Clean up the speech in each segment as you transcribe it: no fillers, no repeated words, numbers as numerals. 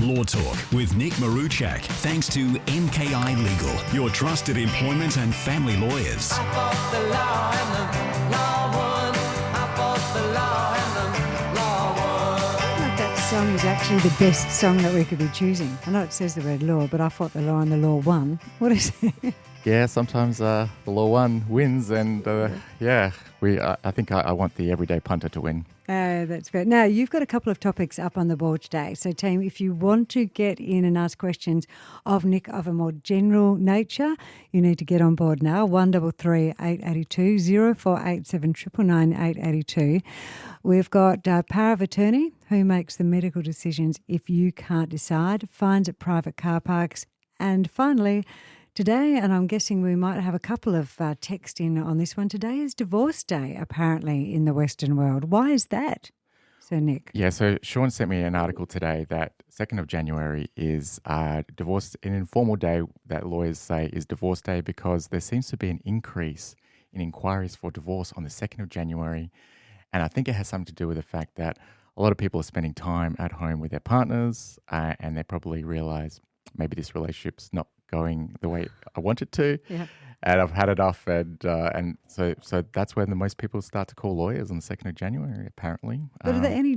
Law Talk with Nick Maruchak, thanks to MKI Legal, your trusted employment and family lawyers. I fought the law and the law won. I fought the law and the law won. That song is actually the best song that we could be choosing. I know it says the word law, but I fought the law and the law won. What is it? Yeah, sometimes the law one wins, and I think I want the everyday punter to win. That's great. Now, you've got a couple of topics up on the board today. So, team, if you want to get in and ask questions of Nick of a more general nature, you need to get on board now. 133 882 0487 999 882. We've got power of attorney, who makes the medical decisions if you can't decide, fines at private car parks, and finally, today, and I'm guessing we might have a couple of text in on this one, today is Divorce Day, apparently, in the Western world. Why is that? So, Nick. Yeah, so Sean sent me an article today that 2nd of January is an informal day that lawyers say is Divorce Day because there seems to be an increase in inquiries for divorce on the 2nd of January. And I think it has something to do with the fact that a lot of people are spending time at home with their partners and they probably realise maybe this relationship's not going the way I want it to, and I've had enough, and so that's when the most people start to call lawyers on the 2nd of January, apparently. But are there any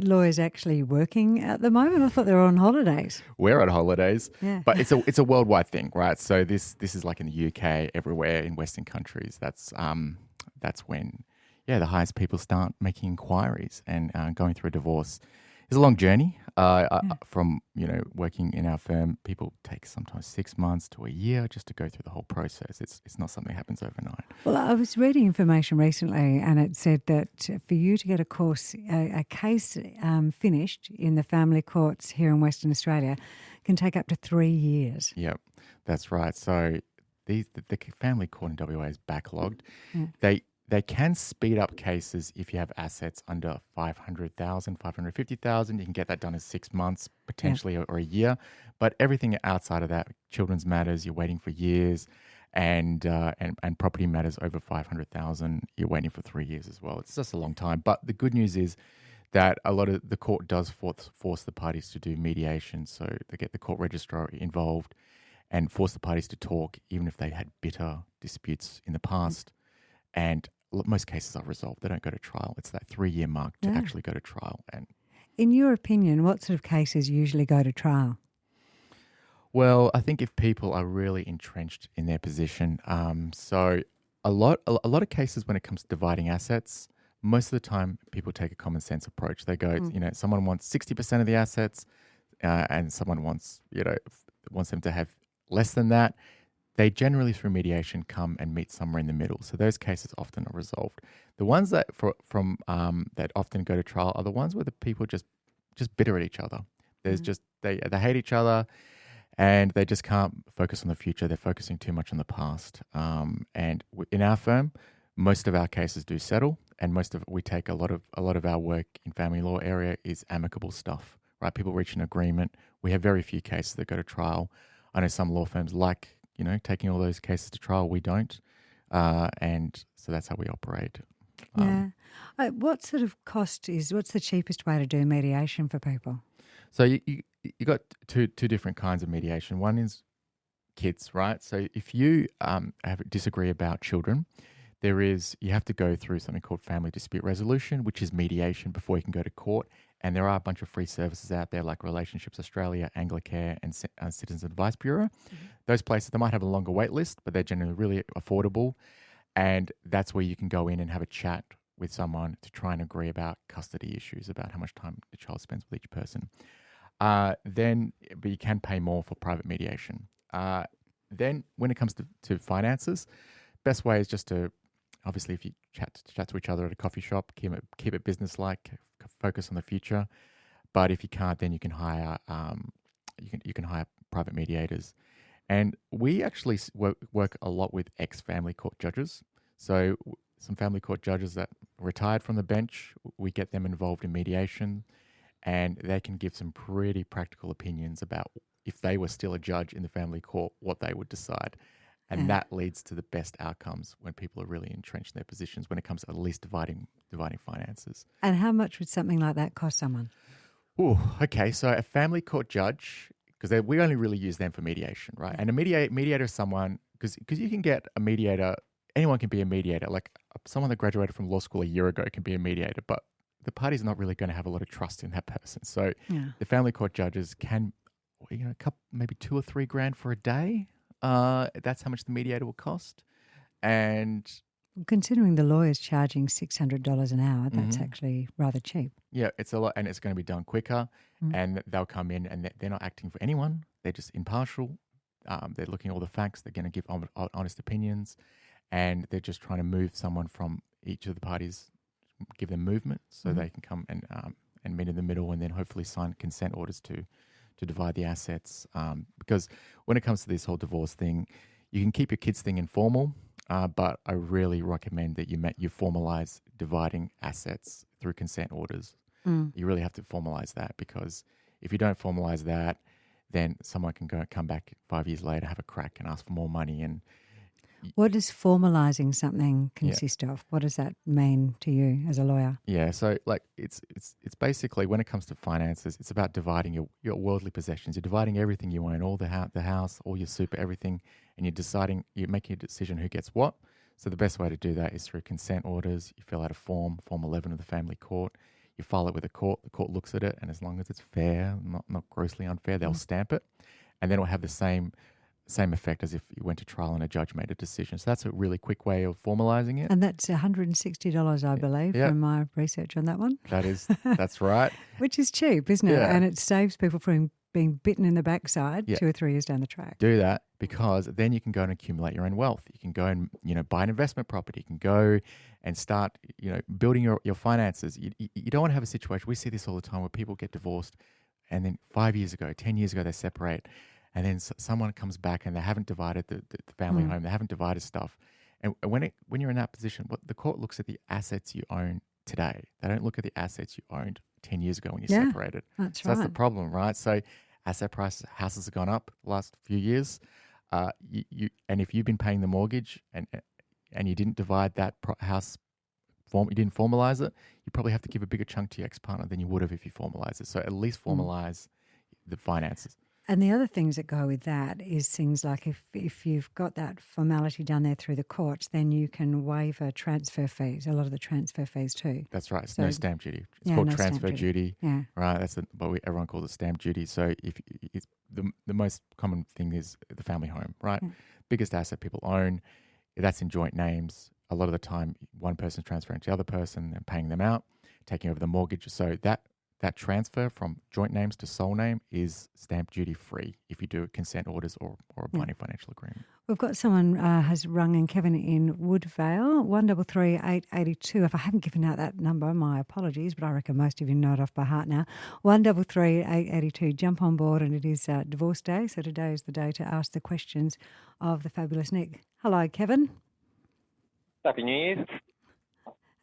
lawyers actually working at the moment? I thought they were on holidays. We're on holidays, but it's a worldwide thing, right? So this is like in the UK, everywhere in Western countries. That's when the highest people start making inquiries and going through a divorce. It's a long journey. From working in our firm, people take sometimes 6 months to a year just to go through the whole process. It's not something that happens overnight. Well, I was reading information recently, and it said that for you to get a case finished in the family courts here in Western Australia can take up to 3 years. Yep, that's right. So the family court in WA is backlogged. They can speed up cases if you have assets under 500,000, 550,000. You can get that done in 6 months, potentially, or a year. But everything outside of that, children's matters, you're waiting for years, and property matters over 500,000, you're waiting for 3 years as well. It's just a long time. But the good news is that a lot of the court does force the parties to do mediation. So they get the court registrar involved and force the parties to talk, even if they had bitter disputes in the past. And most cases are resolved. They don't go to trial. It's that 3-year mark to actually go to trial. And in your opinion, what sort of cases usually go to trial? Well, I think if people are really entrenched in their position, so a lot of cases when it comes to dividing assets, most of the time people take a common sense approach. They go, someone wants 60% of the assets, and someone wants them to have less than that. They generally, through mediation, come and meet somewhere in the middle. So those cases often are resolved. The ones that that often go to trial are the ones where the people just bitter at each other. There's they hate each other, and they just can't focus on the future. They're focusing too much on the past. And in our firm, most of our cases do settle, and we take a lot of our work in family law area is amicable stuff. Right? People reach an agreement. We have very few cases that go to trial. I know some law firms taking all those cases to trial. We don't. And so that's how we operate. What sort of what's the cheapest way to do mediation for people? So you got two different kinds of mediation. One is kids, right? So if you disagree about children, you have to go through something called family dispute resolution, which is mediation before you can go to court. And there are a bunch of free services out there like Relationships Australia, Anglicare, and Citizens Advice Bureau. Those places, they might have a longer wait list, but they're generally really affordable. And that's where you can go in and have a chat with someone to try and agree about custody issues, about how much time the child spends with each person. But you can pay more for private mediation. Then when it comes to finances, best way is just to, obviously, if you chat to each other at a coffee shop, keep it business-like, focus on the future. But if you can't, then you can hire you can hire private mediators. And we actually work a lot with ex-family court judges. So some family court judges that retired from the bench, we get them involved in mediation, and they can give some pretty practical opinions about if they were still a judge in the family court, what they would decide. And that leads to the best outcomes when people are really entrenched in their positions when it comes to at least dividing finances. And how much would something like that cost someone? Oh, okay. So a family court judge, because we only really use them for mediation, right? And a mediator is someone, because you can get a mediator, anyone can be a mediator. Like someone that graduated from law school a year ago can be a mediator, but the party's not really going to have a lot of trust in that person. So Yeah. the family court judges can, maybe $2 or $3 for a day. That's how much the mediator will cost. And Considering the lawyer's charging $600 an hour, that's actually rather cheap. yeah, it's a lot, and it's going to be done quicker. Mm. And they'll come in, and they're not acting for anyone. They're just impartial. They're looking at all the facts. They're going to give honest opinions, and they're just trying to move someone from each of the parties, give them movement, so they can come and meet in the middle, and then hopefully sign consent orders to divide the assets. Because when it comes to this whole divorce thing, you can keep your kids thing informal. But I really recommend that you formalize dividing assets through consent orders. You really have to formalize that, because if you don't formalize that, then someone can come back 5 years later, have a crack, and ask for more money. And What does formalising something consist of? What does that mean to you as a lawyer? yeah, so like it's basically, when it comes to finances, it's about dividing your worldly possessions. You're dividing everything you own, all the house, all your super, everything, and you're making a decision who gets what. So the best way to do that is through consent orders. You fill out a form 11 of the family court. You file it with the court. The court looks at it, and as long as it's fair, not grossly unfair, they'll stamp it, and then it'll have the same effect as if you went to trial and a judge made a decision. So that's a really quick way of formalizing it. And that's $160, I believe, from my research on that one. That's right. Which is cheap, isn't it? Yeah. And it saves people from being bitten in the backside 2 or 3 years down the track. Do that, because then you can go and accumulate your own wealth. You can go and buy an investment property. You can go and start building your finances. You don't want to have a situation. We see this all the time where people get divorced, and then 5 years ago, 10 years ago, they separate. And then someone comes back and they haven't divided the family home. They haven't divided stuff. And when you're in that position, the court looks at the assets you own today. They don't look at the assets you owned 10 years ago when you separated. That's So right. that's the problem, right? So asset prices, houses have gone up the last few years. And if you've been paying the mortgage and you didn't divide that house you didn't formalize it, you probably have to give a bigger chunk to your ex-partner than you would have if you formalize it. So at least formalize the finances. And the other things that go with that is things like if you've got that formality done there through the courts, then you can waive transfer fees, a lot of the transfer fees too. That's right. So- No stamp duty. It's called no stamp transfer duty. Yeah. Right. That's but everyone calls it stamp duty. So if it's the most common thing is the family home, right? Yeah. Biggest asset people own. That's in joint names. A lot of the time, one person's transferring to the other person and paying them out, taking over the mortgage. So that transfer from joint names to sole name is stamp duty free if you do consent orders or a binding financial agreement. We've got someone has rung in, Kevin, in Woodvale, 133 882. If I haven't given out that number, my apologies, but I reckon most of you know it off by heart now. 133 882. Jump on board, and it is divorce day, so today is the day to ask the questions of the fabulous Nick. Hello, Kevin. Happy New Year.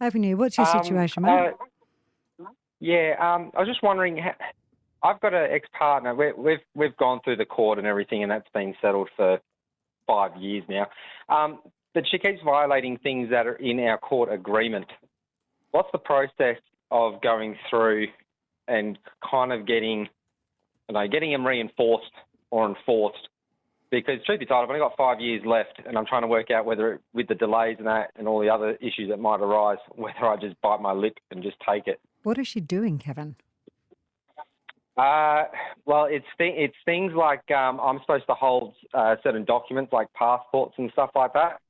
Happy New Year. What's your situation, mate? I was just wondering. I've got an ex-partner. We've gone through the court and everything, and that's been settled for 5 years now. But she keeps violating things that are in our court agreement. What's the process of going through and kind of getting them reinforced or enforced? Because truth be told, I've only got 5 years left, and I'm trying to work out whether, with the delays and that and all the other issues that might arise, whether I just bite my lip and just take it. What is she doing, Kevin? Well, it's things like I'm supposed to hold certain documents like passports and stuff like that,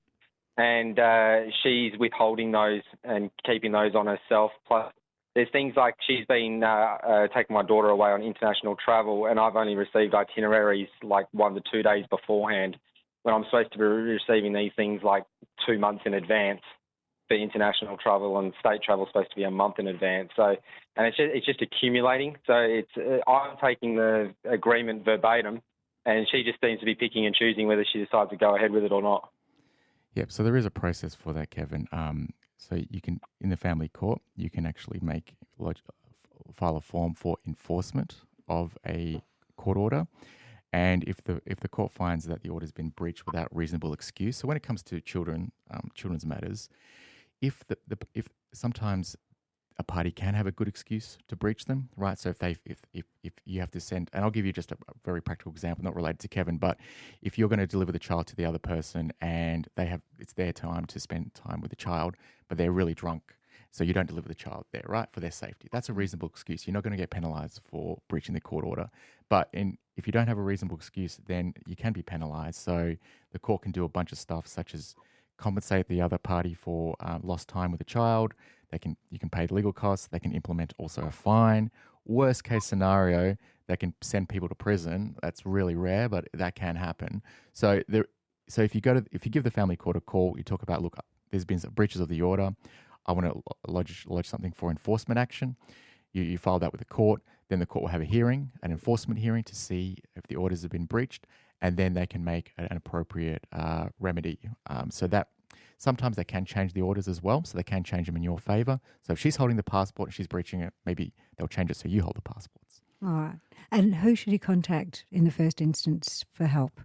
and she's withholding those and keeping those on herself. Plus, there's things like she's been taking my daughter away on international travel, and I've only received itineraries like 1 to 2 days beforehand, when I'm supposed to be receiving these things like 2 months in advance. For international travel, and state travel is supposed to be a month in advance. So, and it's just accumulating. So I'm taking the agreement verbatim, and she just seems to be picking and choosing whether she decides to go ahead with it or not. Yep. So there is a process for that, Kevin. So you can, in the family court, you can actually file a form for enforcement of a court order. And if the court finds that the order has been breached without reasonable excuse, so when it comes to children's matters, if sometimes a party can have a good excuse to breach them, right? So if you have to send, and I'll give you just a very practical example, not related to Kevin, but if you're going to deliver the child to the other person and it's their time to spend time with the child, but they're really drunk, so you don't deliver the child there, right, for their safety. That's a reasonable excuse. You're not going to get penalised for breaching the court order. But if you don't have a reasonable excuse, then you can be penalised. So the court can do a bunch of stuff, such as compensate the other party for lost time with the child. You can pay the legal costs. They can implement also a fine. Worst case scenario, they can send people to prison. That's really rare, but that can happen. So if you give the family court a call, you talk about, look, there's been some breaches of the order. I want to lodge something for enforcement action. You file that with the court. Then the court will have a hearing, an enforcement hearing, to see if the orders have been breached, and then they can make an appropriate remedy. So that sometimes they can change the orders as well, so they can change them in your favour. So if she's holding the passport and she's breaching it, maybe they'll change it so you hold the passports. All right. And who should you contact in the first instance for help?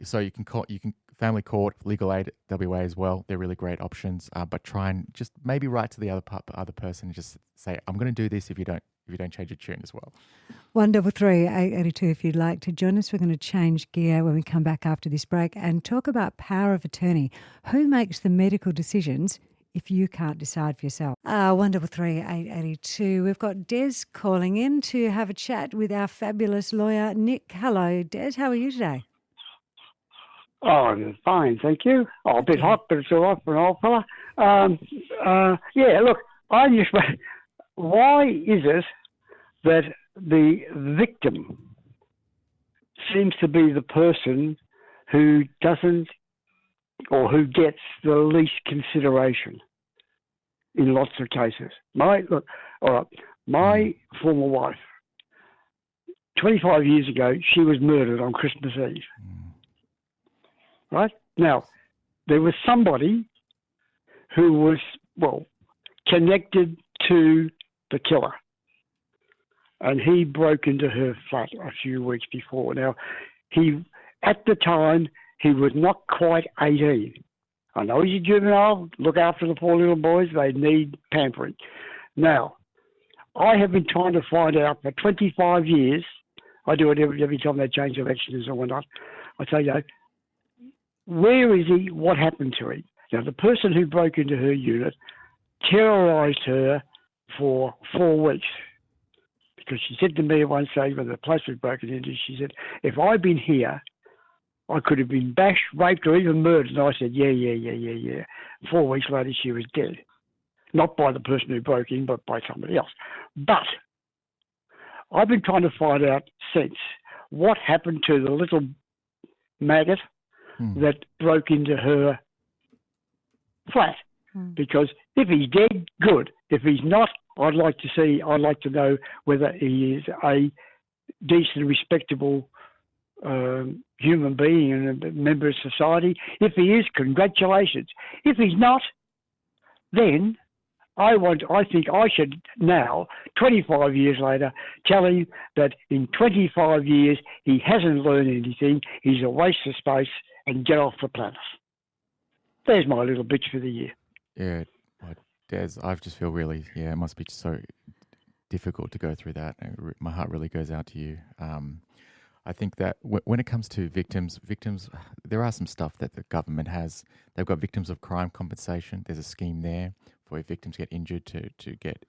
So you can family court, legal aid, WA as well. They're really great options. But try and just maybe write to the other person and just say, I'm going to do this if you don't change your tune as well. 133 882 if you'd like to join us. We're going to change gear when we come back after this break and talk about power of attorney. Who makes the medical decisions if you can't decide for yourself? 133 882. We've got Des calling in to have a chat with our fabulous lawyer, Nick. Hello, Des. How are you today? Oh, I'm fine, thank you. Oh, a bit hot, but it's all right for an old fella. Yeah, look, why is it that the victim seems to be the person who doesn't or who gets the least consideration in lots of cases? My former wife, 25 years ago, she was murdered on Christmas Eve. Right? Now, there was somebody who was, connected to the killer. And he broke into her flat a few weeks before. Now, at the time, he was not quite 18. I know he's a juvenile. Look after the poor little boys. They need pampering. Now, I have been trying to find out for 25 years. I do it every time they change elections and whatnot. I say, where is he? What happened to him? Now, the person who broke into her unit terrorised her for 4 weeks, because she said to me at one stage when the place was broken into, she said, if I'd been here, I could have been bashed, raped, or even murdered. And I said, yeah. 4 weeks later, she was dead. Not by the person who broke in, but by somebody else. But I've been trying to find out since what happened to the little maggot that broke into her flat. Because if he's dead, good. If he's not, I'd like to know whether he is a decent, respectable human being and a member of society. If he is, congratulations. If he's not, then I think I should now, 25 years later, tell him that in 25 years he hasn't learned anything, he's a waste of space, and get off the planet. There's my little bitch for the year. Yeah, Des, I just feel really, it must be so difficult to go through that. My heart really goes out to you. I think that when it comes to victims, there are some stuff that the government has. They've got victims of crime compensation. There's a scheme there for if victims get injured to get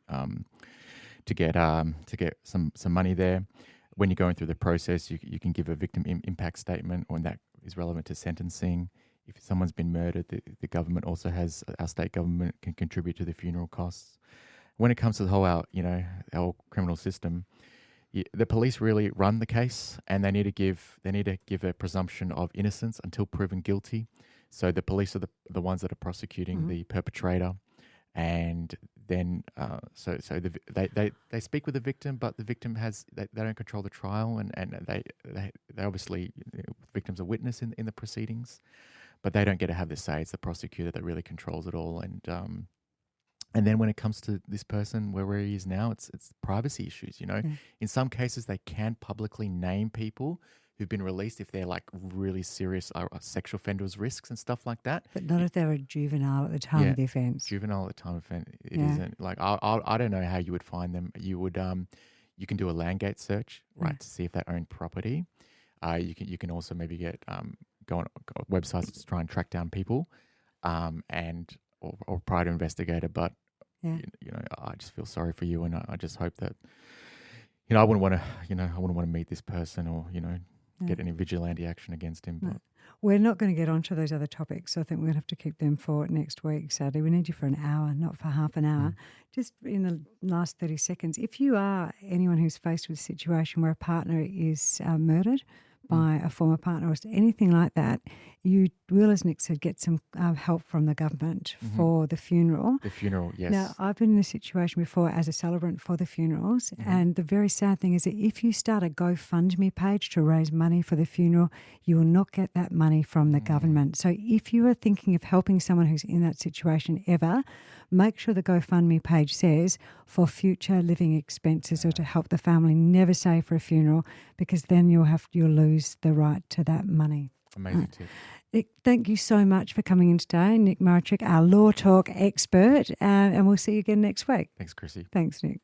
some money there. When you're going through the process, you can give a victim impact statement, when that is relevant to sentencing. If someone's been murdered, the government also has, our state government can contribute to the funeral costs. When it comes to the whole, our criminal system, the police really run the case, and they need to give a presumption of innocence until proven guilty. So the police are the ones that are prosecuting the perpetrator, and then they speak with the victim, but the victim they don't control the trial, and they obviously, victims are witness in the proceedings, but they don't get to have the say. It's the prosecutor that really controls it all, and then when it comes to this person, where he is now, it's privacy issues. In some cases they can publicly name people who've been released if they're like really serious sexual offenders risks and stuff like that. But not if they're a juvenile at the time of the offence. Juvenile at the time of offence, it Yeah. isn't. Like I don't know how you would find them. You would you can do a Landgate search, right, to see if they own property. You can also maybe get go on websites to try and track down people, and or private investigator. But Yeah. you know, I just feel sorry for you, and I just hope that I wouldn't want to meet this person or get any vigilante action against him. But We're not going to get onto those other topics, so I think we're going to have to keep them for next week, Sadie. We need you for an hour, not for half an hour. Just in the last 30 seconds, if you are anyone who's faced with a situation where a partner is murdered by a former partner or anything like that, you will, as Nick said, get some help from the government for the funeral. the funeral, yes. Now, I've been in a situation before as a celebrant for the funerals, and the very sad thing is that if you start a GoFundMe page to raise money for the funeral, you will not get that money from the government. So if you are thinking of helping someone who's in that situation ever, make sure the GoFundMe page says for future living expenses or to help the family. Never say for a funeral, because then you'll lose the right to that money. Amazing tip. Nick, thank you so much for coming in today. Nick Maruchik, our Law Talk expert, and we'll see you again next week. Thanks, Chrissy. Thanks, Nick.